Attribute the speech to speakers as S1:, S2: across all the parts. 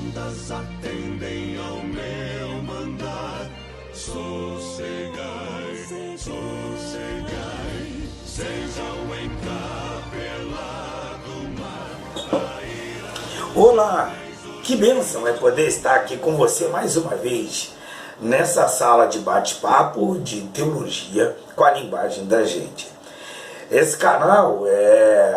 S1: todas atendem ao meu mandar. Sossegai, sossegai, seja o encapelado mar.
S2: Olá, que bênção é poder estar aqui com você mais uma vez nessa sala de bate-papo de teologia com a linguagem da gente. Esse canal,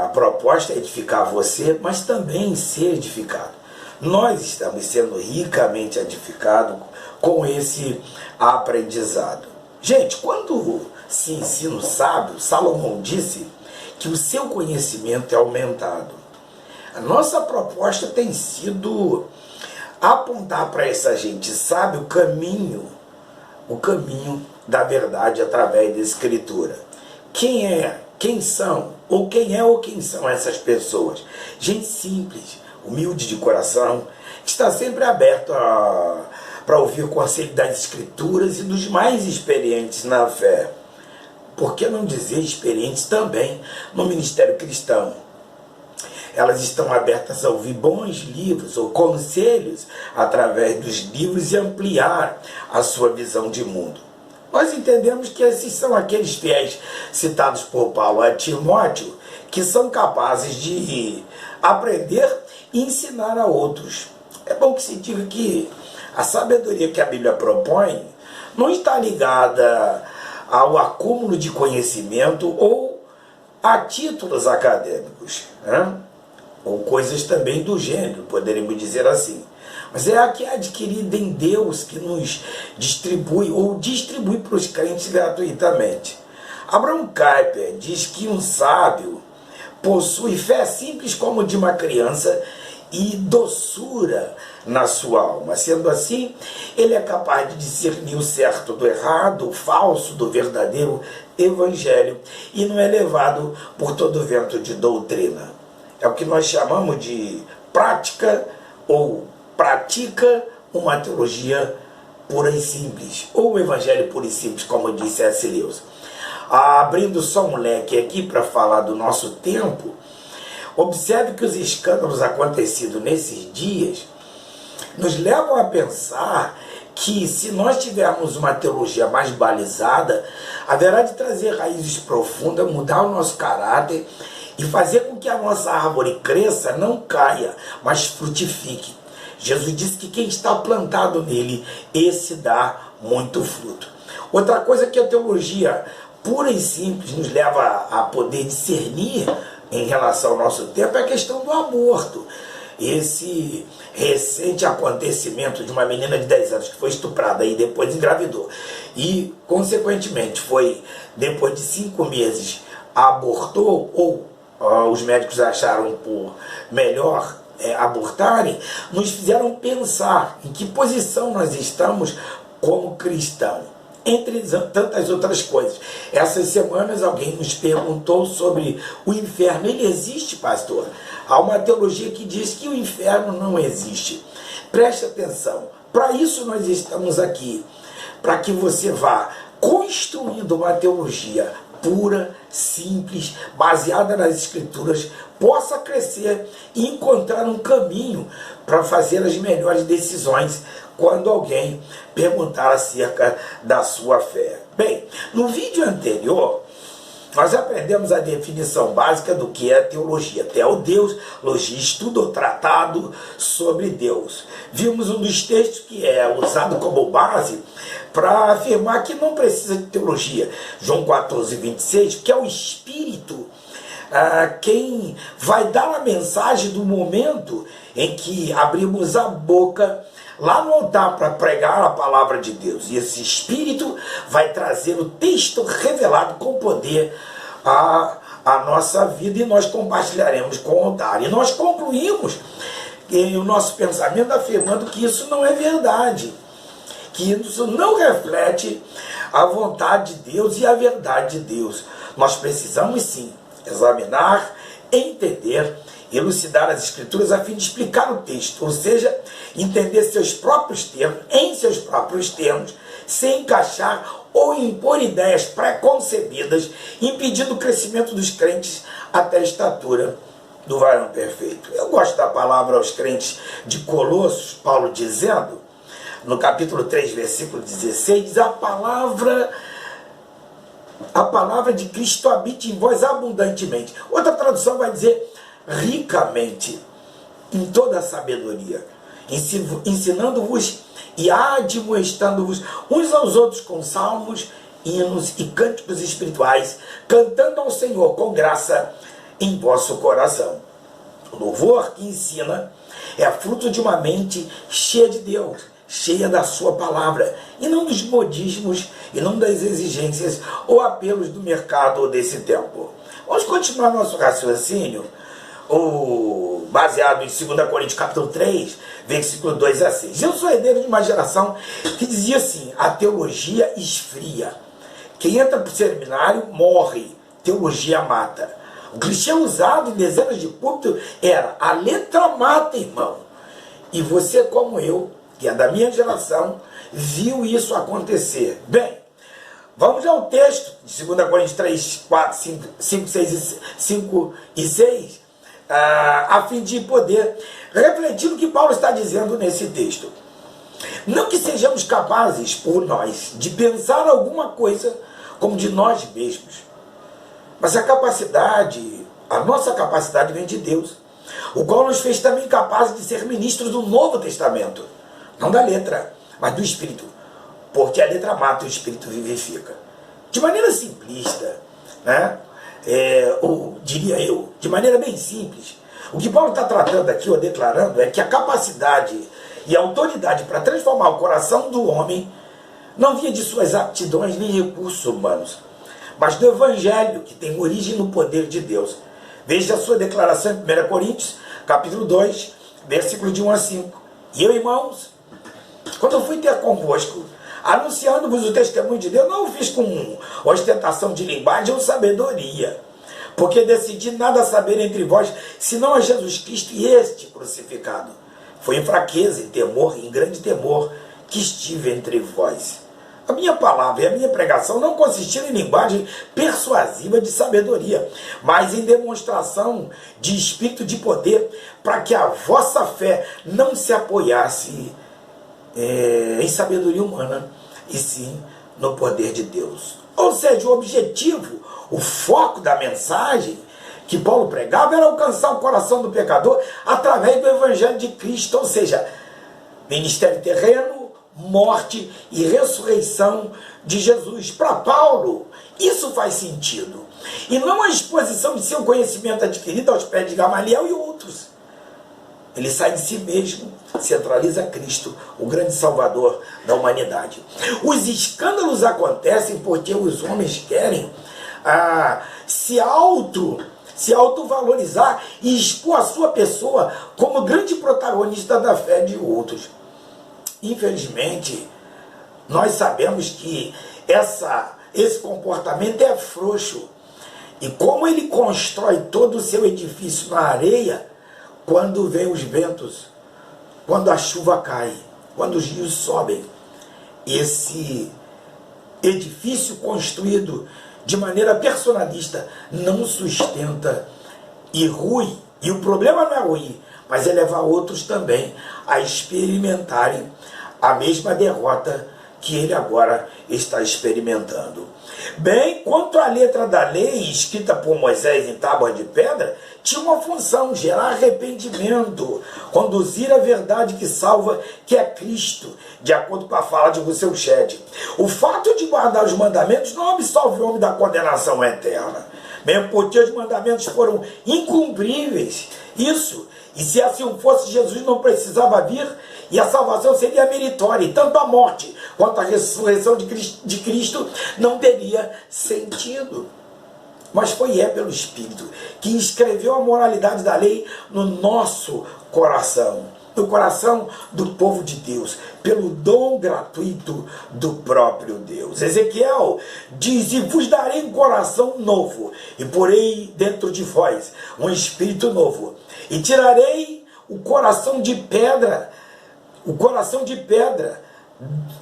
S2: a proposta é edificar você, mas também ser edificado. Nós estamos sendo ricamente edificados com esse aprendizado. Gente, quando se ensina o sábio, Salomão disse que o seu conhecimento é aumentado. A nossa proposta tem sido apontar para essa gente sábia o caminho da verdade através da Escritura. Quem são essas pessoas? Gente simples, humilde de coração, que está sempre aberto para ouvir o conselho das Escrituras e dos mais experientes na fé. Por que não dizer experientes também no ministério cristão? Elas estão abertas a ouvir bons livros ou conselhos através dos livros e ampliar a sua visão de mundo. Nós entendemos que esses são aqueles fiéis citados por Paulo a Timóteo, que são capazes de aprender e ensinar a outros. É bom que se diga que a sabedoria que a Bíblia propõe não está ligada ao acúmulo de conhecimento ou a títulos acadêmicos, né? Ou coisas também do gênero, poderíamos dizer assim. Mas é a que é adquirida em Deus que nos distribui para os crentes gratuitamente. Abraham Kuyper diz que um sábio possui fé simples como de uma criança e doçura na sua alma. Sendo assim, ele é capaz de discernir o certo do errado, o falso do verdadeiro evangelho e não é levado por todo vento de doutrina. É o que nós chamamos de prática ou pratica uma teologia pura e simples, ou o evangelho puro e simples, como disse C.S. Lewis. Abrindo só um leque aqui para falar do nosso tempo, observe que os escândalos acontecidos nesses dias nos levam a pensar que se nós tivermos uma teologia mais balizada, haverá de trazer raízes profundas, mudar o nosso caráter e fazer com que a nossa árvore cresça, não caia, mas frutifique. Jesus disse que quem está plantado nele, esse dá muito fruto. Outra coisa que a teologia pura e simples nos leva a poder discernir em relação ao nosso tempo é a questão do aborto. Esse recente acontecimento de uma menina de 10 anos que foi estuprada e depois engravidou e, consequentemente, depois de 5 meses, abortou ou os médicos acharam por melhor abortarem, nos fizeram pensar em que posição nós estamos como cristão, entre tantas outras coisas. Essas semanas alguém nos perguntou sobre o inferno. Ele existe, pastor? Há uma teologia que diz que o inferno não existe. Preste atenção, para isso nós estamos aqui, para que você vá construindo uma teologia pura, simples, baseada nas Escrituras, possa crescer e encontrar um caminho para fazer as melhores decisões quando alguém perguntar acerca da sua fé. Bem, no vídeo anterior, nós aprendemos a definição básica do que é teologia. Teologia, estudo ou tratado sobre Deus. Vimos um dos textos que é usado como base para afirmar que não precisa de teologia. João 14, 26, que é o Espírito quem vai dar a mensagem do momento em que abrimos a boca lá no altar para pregar a palavra de Deus. E esse Espírito vai trazer o texto revelado com poder a nossa vida e nós compartilharemos com o altar. E nós concluímos o nosso pensamento afirmando que isso não é verdade, que isso não reflete a vontade de Deus e a verdade de Deus. Nós precisamos sim examinar, entender, elucidar as Escrituras a fim de explicar o texto, ou seja, entender seus próprios termos, em seus próprios termos, sem encaixar ou impor ideias pré-concebidas, impedindo o crescimento dos crentes até a estatura do varão perfeito. Eu gosto da palavra aos crentes de Colossos, Paulo dizendo, no capítulo 3, versículo 16, diz: a palavra de Cristo habite em vós abundantemente. Outra tradução vai dizer ricamente, em toda a sabedoria, ensinando-vos e admoestando-vos uns aos outros com salmos, hinos e cânticos espirituais, cantando ao Senhor com graça em vosso coração. O louvor que ensina é fruto de uma mente cheia de Deus, cheia da sua palavra, e não dos modismos, e não das exigências ou apelos do mercado desse tempo. Vamos continuar nosso raciocínio, baseado em 2 Coríntios capítulo 3, versículo 2 a 6. Eu sou herdeiro de uma geração que dizia assim: a teologia esfria. Quem entra para o seminário morre, teologia mata. O clichê usado em dezenas de púlpitos era: a letra mata, irmão. E você, como eu, que é da minha geração, viu isso acontecer. Bem, vamos ao texto de 2 Coríntios 3, 4, 5 e 6, a fim de poder refletir o que Paulo está dizendo nesse texto. Não que sejamos capazes, por nós, de pensar alguma coisa como de nós mesmos, mas a nossa capacidade vem de Deus, o qual nos fez também capazes de ser ministros do Novo Testamento, não da letra, mas do Espírito, porque a letra mata e o Espírito vivifica. De maneira simplista, né? Ou diria eu, de maneira bem simples, o que Paulo está tratando aqui, ou declarando, é que a capacidade e a autoridade para transformar o coração do homem não vinha de suas aptidões nem recursos humanos, mas do Evangelho, que tem origem no poder de Deus. Veja a sua declaração em 1 Coríntios, capítulo 2, versículo de 1 a 5. E eu, irmãos, quando eu fui ter convosco, anunciando-vos o testemunho de Deus, não o fiz com ostentação de linguagem ou sabedoria, porque decidi nada saber entre vós, senão a Jesus Cristo e este crucificado. Foi em fraqueza, em temor, em grande temor, que estive entre vós. A minha palavra e a minha pregação não consistiram em linguagem persuasiva de sabedoria, mas em demonstração de espírito de poder, para que a vossa fé não se apoiasse em sabedoria humana, e sim no poder de Deus. Ou seja, o objetivo, o foco da mensagem que Paulo pregava era alcançar o coração do pecador através do Evangelho de Cristo, ou seja, ministério terreno, morte e ressurreição de Jesus. Para Paulo, isso faz sentido, e não a exposição de seu conhecimento adquirido aos pés de Gamaliel e outros. Ele sai de si mesmo, centraliza Cristo, o grande Salvador da humanidade. Os escândalos acontecem porque os homens querem se autovalorizar e expor a sua pessoa como grande protagonista da fé de outros. Infelizmente, nós sabemos que esse comportamento é frouxo. E como ele constrói todo o seu edifício na areia, quando vem os ventos, quando a chuva cai, quando os rios sobem, esse edifício construído de maneira personalista não sustenta e rui. E o problema não é ruir, mas é levar outros também a experimentarem a mesma derrota que ele agora está experimentando. Bem, quanto à letra da lei escrita por Moisés em tábuas de pedra, tinha uma função: gerar arrependimento, conduzir a verdade que salva, que é Cristo, de acordo com a fala de Russell Shedd. O fato de guardar os mandamentos não absolve o homem da condenação eterna, mesmo porque os mandamentos foram incumpríveis. Isso, e se assim fosse, Jesus não precisava vir, e a salvação seria meritória, e tanto a morte quanto a ressurreição de Cristo não teria sentido. Mas foi pelo Espírito que escreveu a moralidade da lei no nosso coração, no coração do povo de Deus, pelo dom gratuito do próprio Deus. Ezequiel diz: e vos darei um coração novo, e porei dentro de vós um espírito novo, e tirarei o coração de pedra,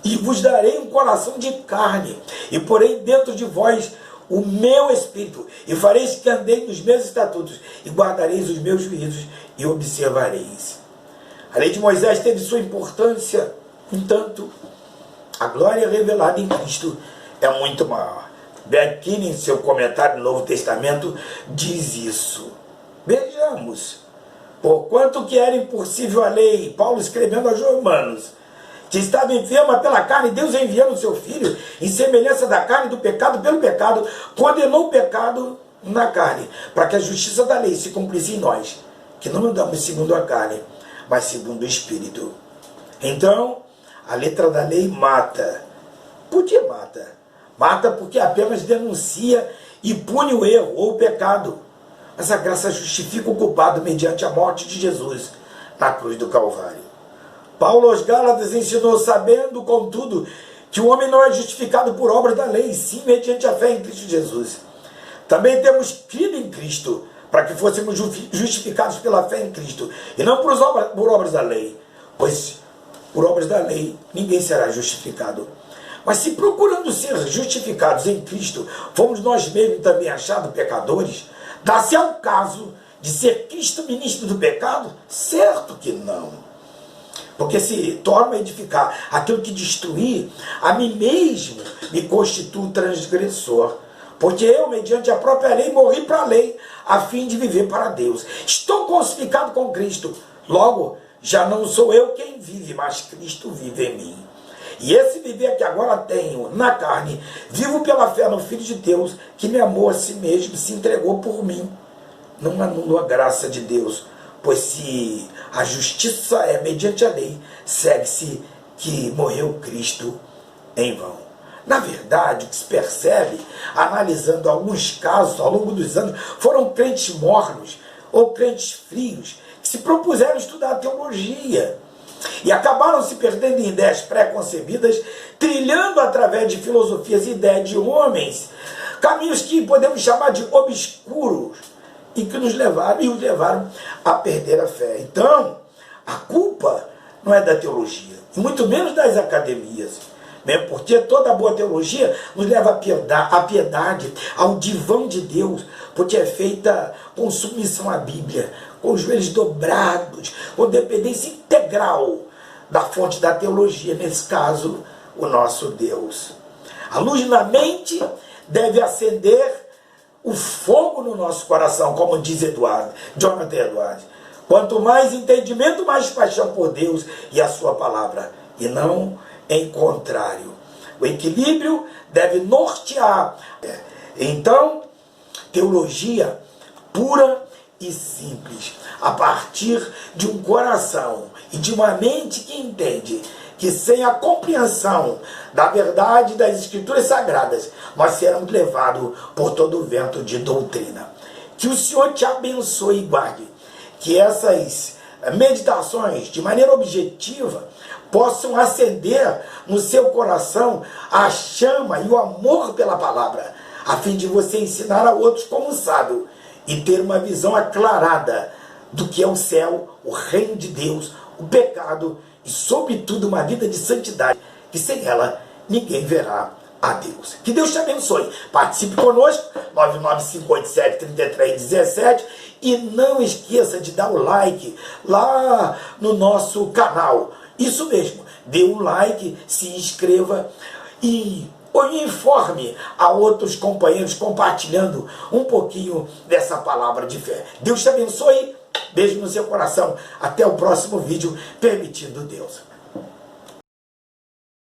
S2: e vos darei um coração de carne, e porei dentro de vós o meu espírito, e fareis que andei nos meus estatutos, e guardareis os meus juízos, e observareis. A lei de Moisés teve sua importância, entanto, a glória revelada em Cristo é muito maior. Beckine, em seu comentário no Novo Testamento, diz isso. Vejamos. Porquanto que era impossível a lei, Paulo escrevendo aos Romanos, que estava enferma pela carne, Deus enviando o seu Filho, em semelhança da carne, do pecado pelo pecado, condenou o pecado na carne, para que a justiça da lei se cumprisse em nós, que não andamos segundo a carne, mas segundo o Espírito. Então, a letra da lei mata. Por que mata? Mata porque apenas denuncia e pune o erro ou o pecado. Mas a graça justifica o culpado mediante a morte de Jesus na cruz do Calvário. Paulo aos Gálatas ensinou, sabendo, contudo, que o homem não é justificado por obras da lei, sim mediante a fé em Cristo Jesus. Também temos crido em Cristo, para que fôssemos justificados pela fé em Cristo, e não por obras da lei, pois por obras da lei ninguém será justificado. Mas se procurando ser justificados em Cristo, fomos nós mesmos também achados pecadores, dá-se ao caso de ser Cristo ministro do pecado? Certo que não. Porque se torna a edificar aquilo que destruir, a mim mesmo me constituo transgressor. Porque eu, mediante a própria lei, morri para a lei, a fim de viver para Deus. Estou crucificado com Cristo. Logo, já não sou eu quem vive, mas Cristo vive em mim. E esse viver que agora tenho na carne, vivo pela fé no Filho de Deus, que me amou a si mesmo, se entregou por mim. Não anulo a graça de Deus, pois se a justiça é mediante a lei, segue-se que morreu Cristo em vão. Na verdade, o que se percebe, analisando alguns casos ao longo dos anos, foram crentes mornos ou crentes frios, que se propuseram estudar teologia e acabaram se perdendo em ideias pré-concebidas, trilhando através de filosofias e ideias de homens, caminhos que podemos chamar de obscuros, e que os levaram a perder a fé. Então, a culpa não é da teologia, e muito menos das academias, mesmo porque toda boa teologia nos leva à piedade, ao divã de Deus, porque é feita com submissão à Bíblia, com os joelhos dobrados, com dependência integral da fonte da teologia, nesse caso, o nosso Deus. A luz na mente deve acender o fogo no nosso coração, como diz Jonathan Edwards. Quanto mais entendimento, mais paixão por Deus e a sua palavra, e não em contrário. O equilíbrio deve nortear. Então, teologia pura e simples, a partir de um coração e de uma mente que entende que sem a compreensão da verdade das Escrituras Sagradas, nós seremos levados por todo o vento de doutrina. Que o Senhor te abençoe e guarde, que essas meditações, de maneira objetiva, possam acender no seu coração a chama e o amor pela palavra, a fim de você ensinar a outros como sábio e ter uma visão aclarada do que é o céu, o reino de Deus, o pecado e, sobretudo, uma vida de santidade, que sem ela ninguém verá a Deus. Que Deus te abençoe. Participe conosco, 995873317, e não esqueça de dar o like lá no nosso canal. Isso mesmo, dê um like, se inscreva e informe a outros companheiros, compartilhando um pouquinho dessa palavra de fé. Deus te abençoe, beijo no seu coração, até o próximo vídeo, permitindo Deus.